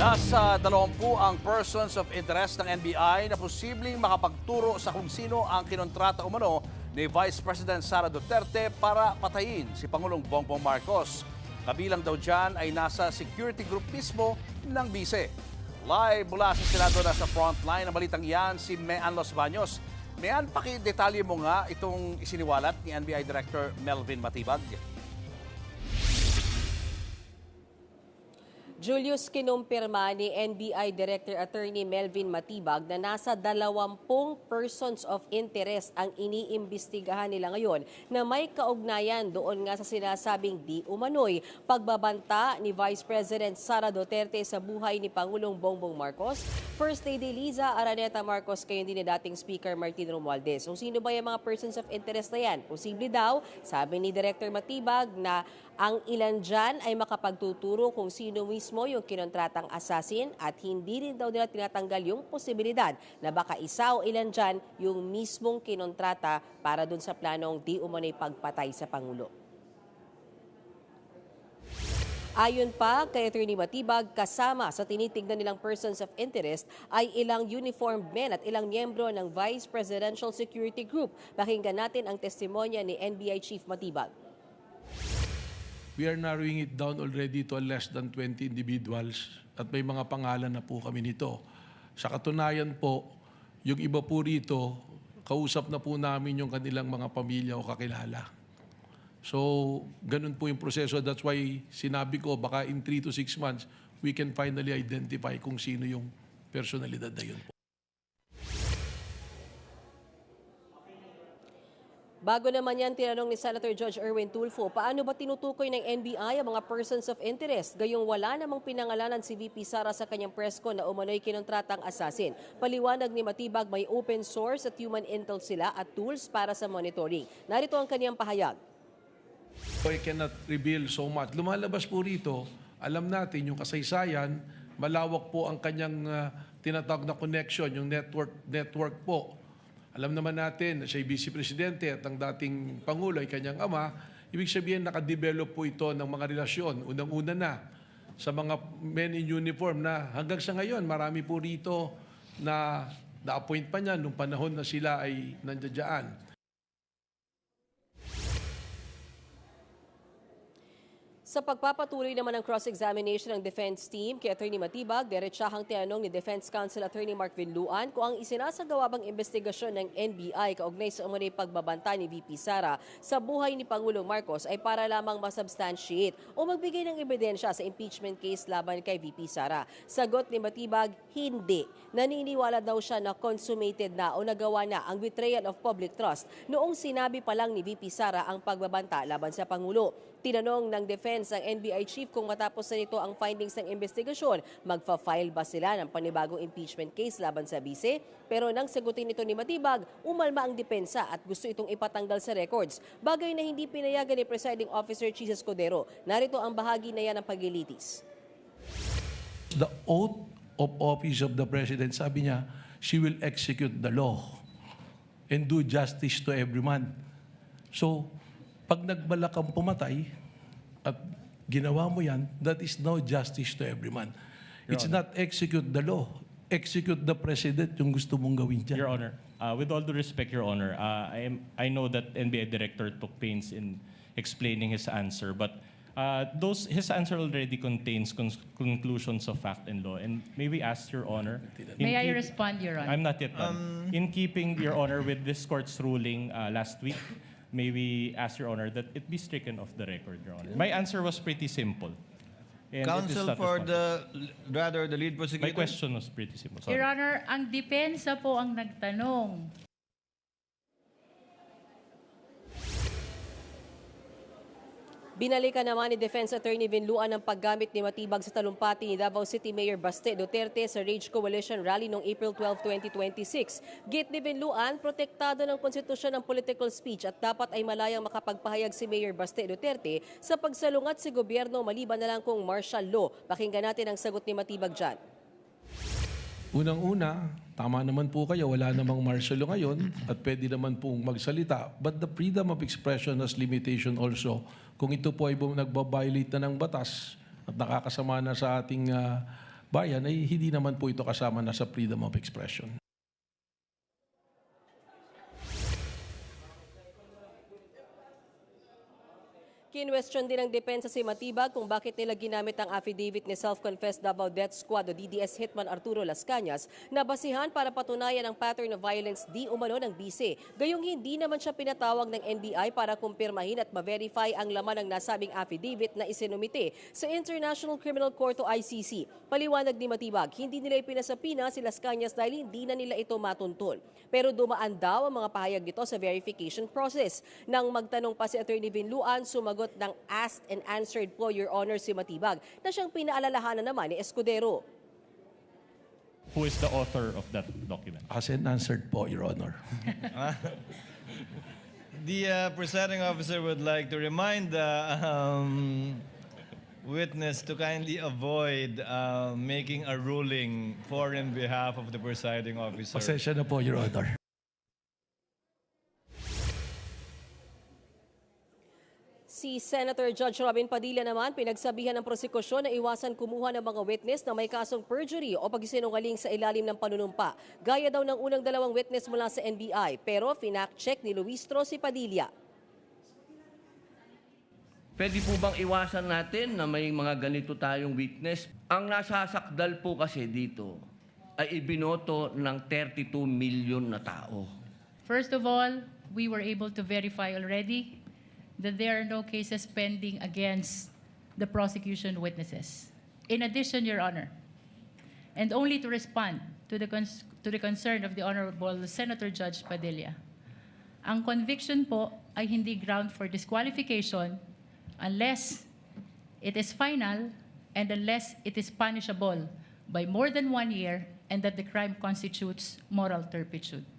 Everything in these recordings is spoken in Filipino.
Nasa 20 ang persons of interest ng NBI na posibleng makapagturo sa kung sino ang kinontrata umano ni Vice President Sara Duterte para patayin si Pangulong Bongbong Marcos. Kabilang daw dyan ay nasa security group mismo ng bise. Live mula sa Senado na sa frontline ng balitang yan si Mean Los Baños. Mean, pakidetalye mo nga itong isiniwalat ni NBI Director Melvin Matibag. Julius, kinumpirma ni NBI Director Attorney Melvin Matibag na nasa 20 persons of interest ang iniimbestigahan nila ngayon na may kaugnayan doon nga sa sinasabing di umano'y pagbabanta ni Vice President Sara Duterte sa buhay ni Pangulong Bongbong Marcos, First Lady Liza Araneta Marcos, kayo din ni dating Speaker Martin Romualdez. So sino ba yung mga persons of interest na yan? Posible daw, sabi ni Director Matibag, na ang ilan dyan ay makapagtuturo kung sino mismo yung kinontratang assassin at hindi rin daw nila tinatanggal yung posibilidad na baka isa o ilan dyan yung mismong kinontrata para dun sa planong di umano'y pagpatay sa Pangulo. Ayon pa kay Attorney Matibag, kasama sa tinitignan nilang persons of interest ay ilang uniformed men at ilang miyembro ng Vice Presidential Security Group. Pakinggan natin ang testimonya ni NBI Chief Matibag. We are narrowing it down already to less than 20 individuals at may mga pangalan na po kami nito. Sa katunayan po, yung iba po rito, kausap na po namin yung kanilang mga pamilya o kakilala. So, ganun po yung proseso. That's why sinabi ko, baka in 3 to 6 months, we can finally identify kung sino yung personalidad na yun po. Bago naman yan, tinanong ni Senator Judge Erwin Tulfo, paano ba tinutukoy ng NBI ang mga persons of interest? Gayong wala namang pinangalanan si VP Sara sa kanyang press con na umano'y kinontratang assassin. Paliwanag ni Matibag, may open source at human intel sila at tools para sa monitoring. Narito ang kanyang pahayag. I cannot reveal so much. Lumalabas po rito, alam natin yung kasaysayan, malawak po ang kanyang tinatawag na connection, yung network po. Alam naman natin na siya'y Vice Presidente at ang dating Pangulo ay kanyang ama. Ibig sabihin, nakadevelop po ito ng mga relasyon. Unang-una na sa mga men in uniform na hanggang sa ngayon, marami po rito na na-appoint pa niya nung panahon na sila ay nandiyan. Sa pagpapatuloy naman ng cross-examination ng defense team kay Attorney Matibag, diretsahang tinanong ni Defense Counsel Attorney Mark Vinluan kung ang isinasagawa bang investigasyon ng NBI kaugnay sa umano'y pagbabanta ni VP Sara sa buhay ni Pangulong Marcos ay para lamang masubstantiate o magbigay ng ebidensya sa impeachment case laban kay VP Sara. Sagot ni Matibag, hindi. Naniniwala daw siya na consummated na o nagawa na ang betrayal of public trust noong sinabi pa lang ni VP Sara ang pagbabanta laban sa Pangulo. Tinanong ng defense ang NBI chief kung matapos na nito ang findings ng investigasyon, magfa-file ba sila ng panibagong impeachment case laban sa bise? Pero nang sagutin nito ni Matibag, umalma ang depensa at gusto itong ipatanggal sa records. Bagay na hindi pinayagan ni Presiding Officer Chis Escudero. Narito ang bahagi na yan ng paglilitis. The oath of office of the President, sabi niya, she will execute the law and do justice to every man. So, pag nagbalak kang pumatay at ginawa mo yan, that is no justice to every man. It's not execute the law. Execute the President yung gusto mong gawin dyan. Your Honor, with all due respect, Your Honor, I know that NBI Director took pains in explaining his answer, but his answer already contains conclusions of fact and law. And may we ask, Your Honor? May I respond, Your Honor? I'm not yet done. In keeping, Your Honor, with this court's ruling last week, may we ask, Your Honor, that it be stricken off the record, Your Honor? My answer was pretty simple. And Counsel for the lead prosecutor. My question was pretty simple. Sorry. Your Honor, ang depensa po ang nagtanong. Binalikan naman ni Defense Attorney Vinluan ang paggamit ni Matibag sa talumpati ni Davao City Mayor Baste Duterte sa Rage Coalition Rally noong April 12, 2026. Git ni Vinluan, protektado ng konstitusyon ng political speech at dapat ay malayang makapagpahayag si Mayor Baste Duterte sa pagsalungat sa gobyerno maliban na lang kung martial law. Pakinggan natin ang sagot ni Matibag dyan. Unang-una, tama naman po kayo, wala namang martial law ngayon at pwede naman pong magsalita. But the freedom of expression has limitation also. Kung ito po ay nagbabiolate na ng batas at nakakasama na sa ating bayan ay hindi naman po ito kasama na sa freedom of expression. Kinwestiyon din ng depensa si Matibag kung bakit nila ginamit ang affidavit ni Self-Confessed Davao Death Squad o DDS Hitman Arturo Las Cañas na basihan para patunayan ang pattern of violence di umano ng bise. Gayong hindi naman siya pinatawag ng NBI para kumpirmahin at ma-verify ang laman ng nasabing affidavit na isinumite sa International Criminal Court o ICC. Paliwanag ni Matibag, hindi nila ipinasapina si Las Cañas dahil hindi na nila ito matuntun. Pero dumaan daw ang mga pahayag nito sa verification process. Nang magtanong pa si Atty. Vinluan, sumagot ng asked and answered po, Your Honor, si Matibag, na siyang pinaalalahanan naman ni Escudero. Who is the author of that document? As and answered po, Your Honor. The presiding officer would like to remind the witness to kindly avoid making a ruling for and behalf of the presiding officer. Pasensya na po, Your Honor. Si Senator Judge Robin Padilla naman pinagsabihan ng prosekusyon na iwasan kumuha ng mga witness na may kasong perjury o pagsisinungaling sa ilalim ng panunumpa. Gaya daw ng unang dalawang witness mula sa NBI, pero finact-check ni Luistro si Padilla. Pwede po bang iwasan natin na may mga ganito tayong witness? Ang nasasakdal po kasi dito ay ibinoto ng 32 million na tao. First of all, we were able to verify already that there are no cases pending against the prosecution witnesses. In addition, Your Honor, and only to respond to the concern of the Honorable Senator Judge Padilla, ang conviction po ay hindi ground for disqualification unless it is final and unless it is punishable by more than 1 year and that the crime constitutes moral turpitude.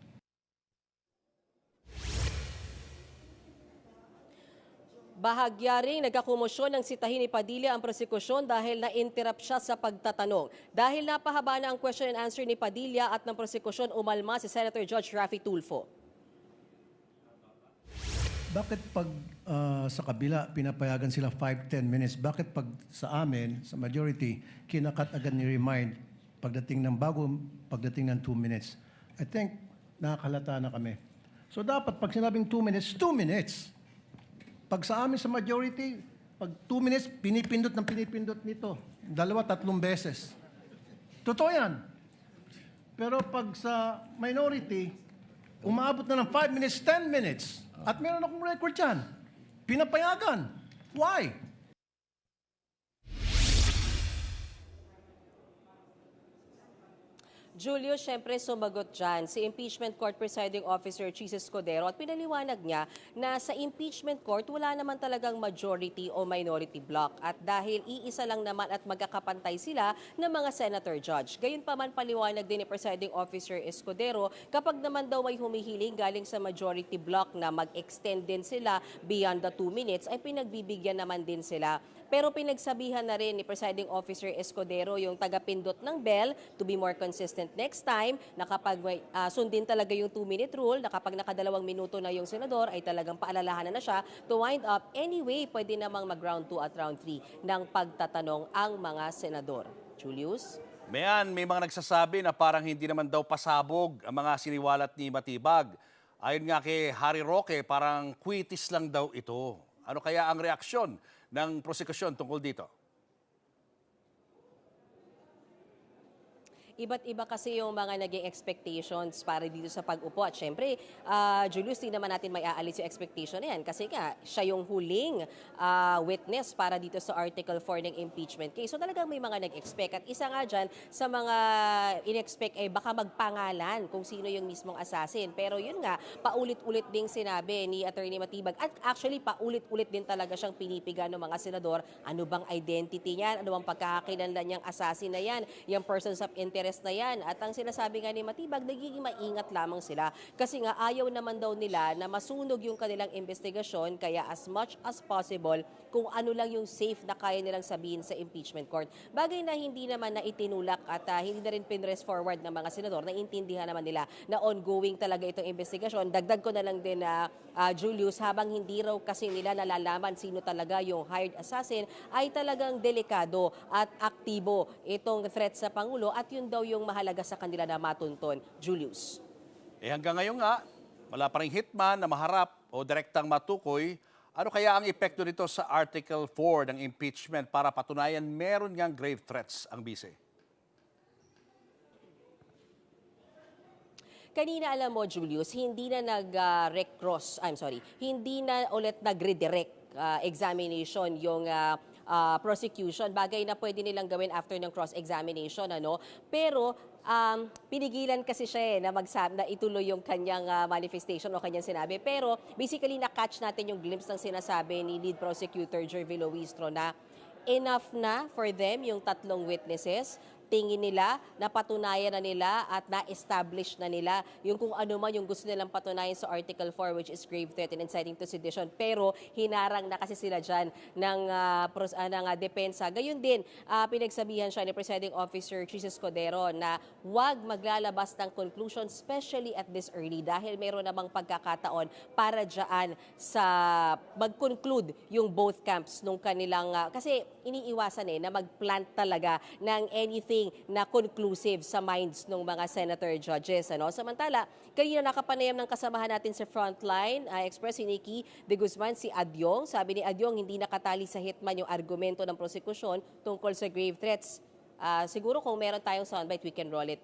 Bahagya ring nagkakomosyon ng sitahin ni Padilla ang prosekusyon dahil na-interrupt siya sa pagtatanong. Dahil napahaba na ang question and answer ni Padilla at ng prosekusyon, umalma si Senator Judge Raffy Tulfo. Bakit pag sa kabila pinapayagan sila 5-10 minutes? Bakit pag sa amin, sa majority, kinakat agad ni remind pagdating ng 2 minutes? I think nakakalata na kami. So dapat pag sinabing 2 minutes, 2 minutes. Pag sa amin sa majority, pag 2 minutes, pinipindot nito. 2-3 beses. Totoo yan. Pero pag sa minority, umaabot na ng 5 minutes, 10 minutes. At meron akong record yan. Pinapayagan. Why? Julio, syempre sumagot dyan si Impeachment Court Presiding Officer Chis Escudero at pinaliwanag niya na sa Impeachment Court wala naman talagang majority o minority block at dahil iisa lang naman at magkakapantay sila ng mga senator judge. Gayunpaman paliwanag din ni Presiding Officer Escudero kapag naman daw may humihiling galing sa majority block na mag-extend din sila beyond the 2 minutes ay pinagbibigyan naman din sila. Pero pinagsabihan na rin ni Presiding Officer Escudero yung tagapindot ng bell to be more consistent next time na kapag sundin talaga yung 2-minute rule na kapag nakadalawang minuto na yung senador ay talagang paalalahanan na siya to wind up. Anyway, pwede namang mag-round 2 at round 3 ng pagtatanong ang mga senador. Julius? May mga nagsasabi na parang hindi naman daw pasabog ang mga siniwalat ni Matibag. Ayon nga kay Harry Roque, parang kwitis lang daw ito. Ano kaya ang reaksyon ng prosekusyon tungkol dito? Iba't iba kasi yung mga naging expectations para dito sa pag-upo. At syempre, Julius, di naman natin may aalis yung expectation na yan. Kasi nga, siya yung huling witness para dito sa Article 4 ng impeachment case. So talagang may mga nag-expect. At isa nga dyan, sa mga in-expect ay baka magpangalan kung sino yung mismong assassin. Pero yun nga, paulit-ulit ding sinabi ni Attorney Matibag. At actually, paulit-ulit din talaga siyang pinipigan ng mga senador. Ano bang identity niyan? Ano bang pagkakakilanlan niyang assassin na yan? Yung persons of interest interes na yan. At ang sinasabi nga ni Matibag, nagiging maingat lamang sila. Kasi nga ayaw naman daw nila na masunog yung kanilang investigasyon, kaya as much as possible, kung ano lang yung safe na kaya nilang sabihin sa impeachment court. Bagay na hindi naman na itinulak at hindi na rin pinrest forward ng mga senador. Naintindihan naman nila na ongoing talaga itong investigasyon. Dagdag ko na lang din na Julius, habang hindi raw kasi nila nalalaman sino talaga yung hired assassin, ay talagang delikado at aktibo itong threat sa Pangulo at yun daw yung mahalaga sa kanila na matunton. Julius. Hanggang ngayon nga, wala pa rin hitman na maharap o direktang matukoy. Ano kaya ang epekto nito sa Article 4 ng impeachment para patunayan meron ngang grave threats ang bise? Kanina alam mo, Julius, hindi na hindi na ulit nag-redirect examination yung prosecution. Bagay na pwede nilang gawin after ng cross-examination, ano? Pero pinigilan kasi siya na na ituloy yung kanyang manifestation o kanyang sinabi. Pero basically na-catch natin yung glimpse ng sinasabi ni lead prosecutor Jervy Luistro na enough na for them yung tatlong witnesses. Tingin nila, napatunayan na nila at na-establish na nila yung kung ano man yung gusto nilang patunayan sa Article 4, which is grave threat and inciting to sedition. Pero hinarang na kasi sila dyan ng depensa. Gayun din, pinagsabihan siya ni Presiding Officer Chis Escudero na huwag maglalabas ng conclusion, especially at this early, dahil mayroon namang pagkakataon para dyan sa mag-conclude yung both camps nung kanilang, kasi iniiwasan na mag-plant talaga ng anything na conclusive sa minds ng mga senator judges. Samantala, kanina nakapanayam ng kasamahan natin sa Frontline Express, si Nikki de Guzman, si Adyong. Sabi ni Adyong, hindi nakatali sa hitman yung argumento ng prosekusyon tungkol sa grave threats. Siguro kung meron tayong soundbite, we can roll it,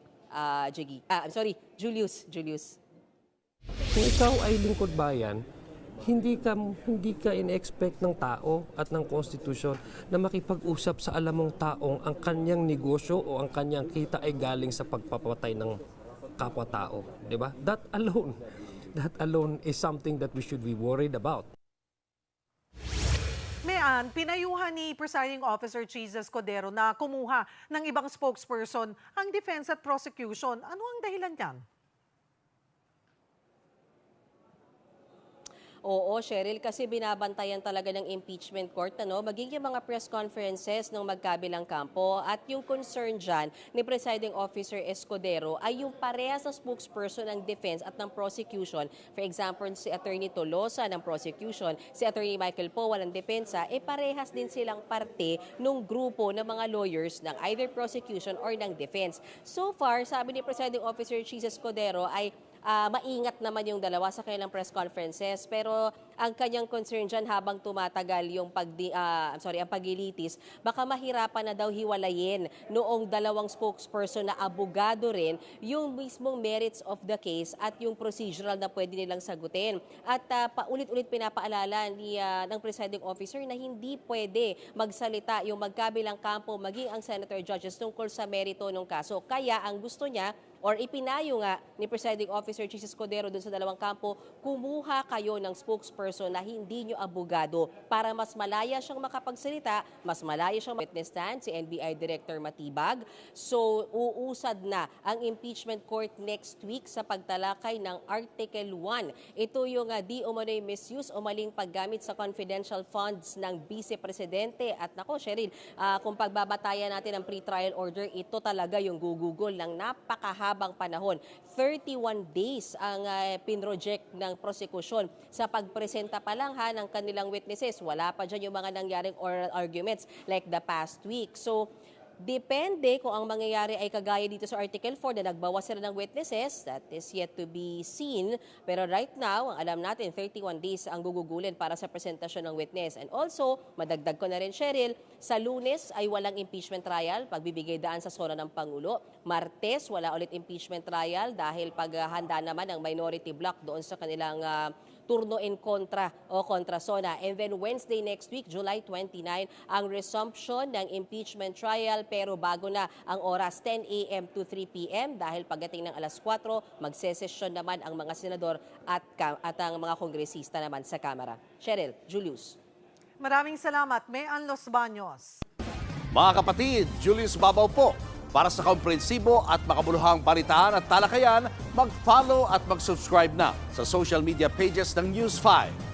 Julius. Kung ikaw ay lingkod bayan, hindi ka in-expect ng tao at ng konstitusyon na makipag-usap sa alam mong taong ang kanyang negosyo o ang kanyang kita ay galing sa pagpapatay ng kapwa-tao, di ba? That alone is something that we should be worried about. Mayan, pinayuhan ni Presiding Officer Chis Escudero na kumuha ng ibang spokesperson ang defense at prosecution. Ano ang dahilan niyan? Oo, Cheryl, kasi binabantayan talaga ng impeachment court, maging yung mga press conferences ng magkabilang kampo. At yung concern dyan ni Presiding Officer Escudero ay yung parehas na spokesperson ng defense at ng prosecution. For example, si Attorney Tolosa ng prosecution, si Attorney Michael Powell ng depensa, parehas din silang parte ng grupo ng mga lawyers ng either prosecution or ng defense. So far, sabi ni Presiding Officer Chis Escudero ay maingat naman yung dalawa sa kanilang press conferences, pero ang kanyang concern dyan habang tumatagal yung ang pagilitis, baka mahirapan na daw hiwalayin noong dalawang spokesperson na abogado rin yung mismong merits of the case at yung procedural na pwede nilang sagutin. At paulit-ulit pinapaalala ng presiding officer na hindi pwede magsalita yung magkabilang kampo maging ang senator judges tungkol sa merito ng kaso. Kaya ang gusto niya, or ipinayo nga ni Presiding Officer Chis Escudero dun sa dalawang kampo, kumuha kayo ng spokesperson na hindi nyo abogado para mas malaya siyang makapagsalita, mas malaya siyang witness stand, si NBI Director Matibag. So, uusad na ang impeachment court next week sa pagtalakay ng Article 1. Ito yung di umano'y misuse o maling paggamit sa confidential funds ng Vice Presidente. At nako, Cheryl, kung pagbabatayan natin ang pre-trial order, ito talaga yung gugugol ng napakahabang panahon. 31 days ang pinroject ng prosekusyon sa pagpresenta pa lang ng kanilang witnesses. Wala pa dyan yung mga nangyaring oral arguments like the past week. So, depende kung ang mangyayari ay kagaya dito sa Article 4 na nagbawas sila ng witnesses. That is yet to be seen. Pero right now, ang alam natin, 31 days ang gugugulin para sa presentasyon ng witness. And also, madagdag ko na rin, Cheryl, sa Lunes ay walang impeachment trial, pagbibigay daan sa sora ng Pangulo. Martes, wala ulit impeachment trial dahil paghahanda naman ng minority bloc doon sa kanilang turno in kontra o kontrasona. And then Wednesday next week, July 29, ang resumption ng impeachment trial, pero bago na ang oras, 10 a.m. to 3 p.m. dahil pagdating ng alas 4, magsesesyon naman ang mga senador at ang mga kongresista naman sa Kamara. Cheryl, Julius. Maraming salamat, Mayan Los Baños. Mga kapatid, Julius Babaw po. Para sa komprehensibo at makabuluhang balitaan at talakayan, mag-follow at mag-subscribe na sa social media pages ng News 5.